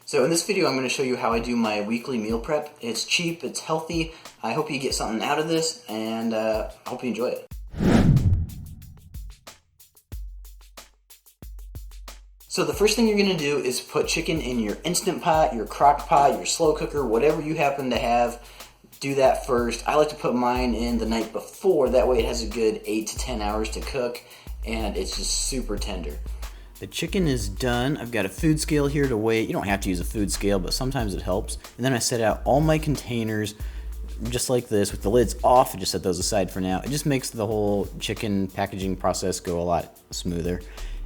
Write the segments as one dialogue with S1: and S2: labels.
S1: So in this video I'm going to show you how I do my weekly meal prep. It's cheap, it's healthy. I hope you get something out of this, and I hope you enjoy it. So the first thing you're going to do is put chicken in your Instant Pot, your crock pot, your slow cooker, whatever you happen to have. Do that first. I like to put mine in the night before, that way it has a good 8 to 10 hours to cook, and it's just super tender. The chicken is done. I've got a food scale here to weigh. You don't have to use a food scale, but sometimes it helps. And then I set out all my containers just like this with the lids off. I just set those aside for now. It just makes the whole chicken packaging process go a lot smoother.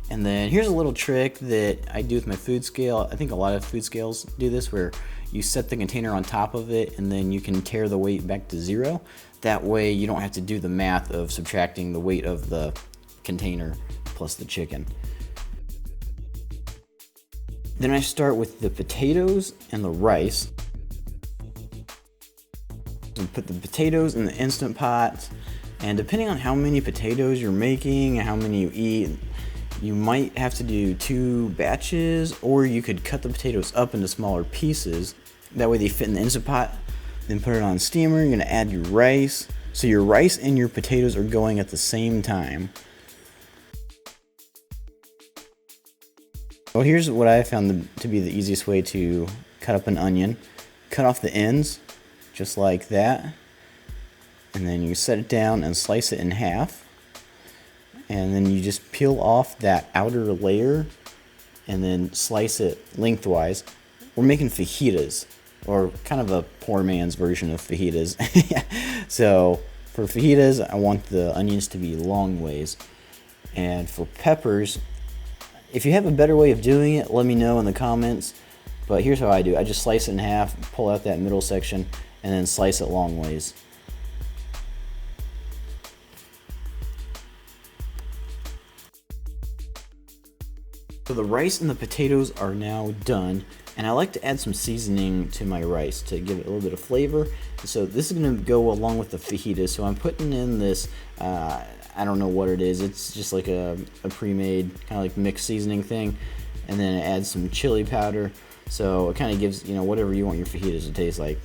S1: And then here's a little trick that I do with my food scale. I think a lot of food scales do this, where you set the container on top of it and then you can tear the weight back to 0. That way you don't have to do the math of subtracting the weight of the container plus the chicken. Then I start with the potatoes and the rice. And put the potatoes in the Instant Pot, and depending on how many potatoes you're making and how many you eat, you might have to do 2 batches, or you could cut the potatoes up into smaller pieces. That way they fit in the Instant Pot. Then put it on steamer. You're gonna add your rice. So your rice and your potatoes are going at the same time. Well, here's what I found to be the easiest way to cut up an onion. Cut off the ends, just like that. And then you set it down and slice it in half. And then you just peel off that outer layer and then slice it lengthwise. We're making fajitas, or kind of a poor man's version of fajitas. So for fajitas, I want the onions to be long ways. And for peppers, if you have a better way of doing it, let me know in the comments. But here's how I do. I just slice it in half, pull out that middle section, and then slice it long ways. So the rice and the potatoes are now done, and I like to add some seasoning to my rice to give it a little bit of flavor. So this is going to go along with the fajitas. So I'm putting in this, I don't know what it is. It's just like a pre-made kind of like mixed seasoning thing, and then it adds some chili powder. So it kind of gives, whatever you want your fajitas to taste like.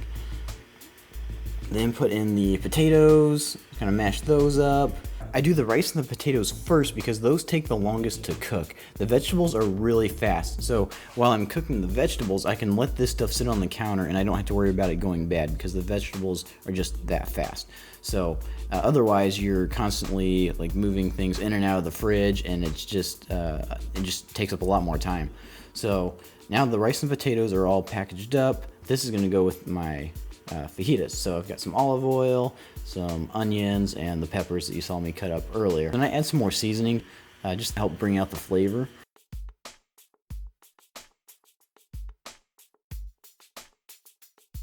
S1: Then put in the potatoes, kind of mash those up. I do the rice and the potatoes first because those take the longest to cook. The vegetables are really fast. So while I'm cooking the vegetables, I can let this stuff sit on the counter and I don't have to worry about it going bad because the vegetables are just that fast. So otherwise you're constantly like moving things in and out of the fridge, and it just takes up a lot more time. So now the rice and potatoes are all packaged up. This is gonna go with my fajitas. So I've got some olive oil, some onions, and the peppers that you saw me cut up earlier. Then I add some more seasoning just to help bring out the flavor.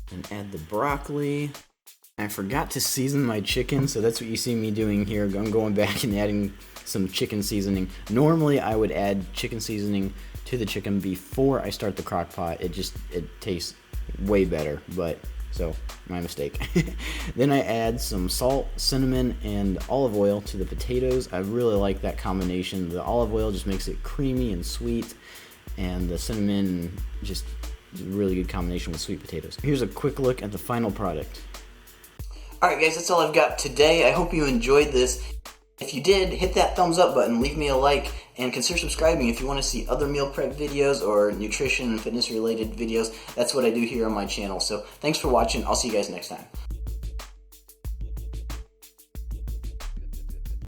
S1: And add the broccoli. I forgot to season my chicken, so that's what you see me doing here. I'm going back and adding some chicken seasoning. Normally I would add chicken seasoning to the chicken before I start the crock pot. It tastes way better, but so my mistake. Then I add some salt, cinnamon, and olive oil to the potatoes. I really like that combination. The olive oil just makes it creamy and sweet, and the cinnamon just a really good combination with sweet potatoes. Here's a quick look at the final product. Alright guys, that's all I've got today. I hope you enjoyed this. If you did, hit that thumbs up button, leave me a like, and consider subscribing if you want to see other meal prep videos or nutrition and fitness related videos. That's what I do here on my channel. So thanks for watching. I'll see you guys next time.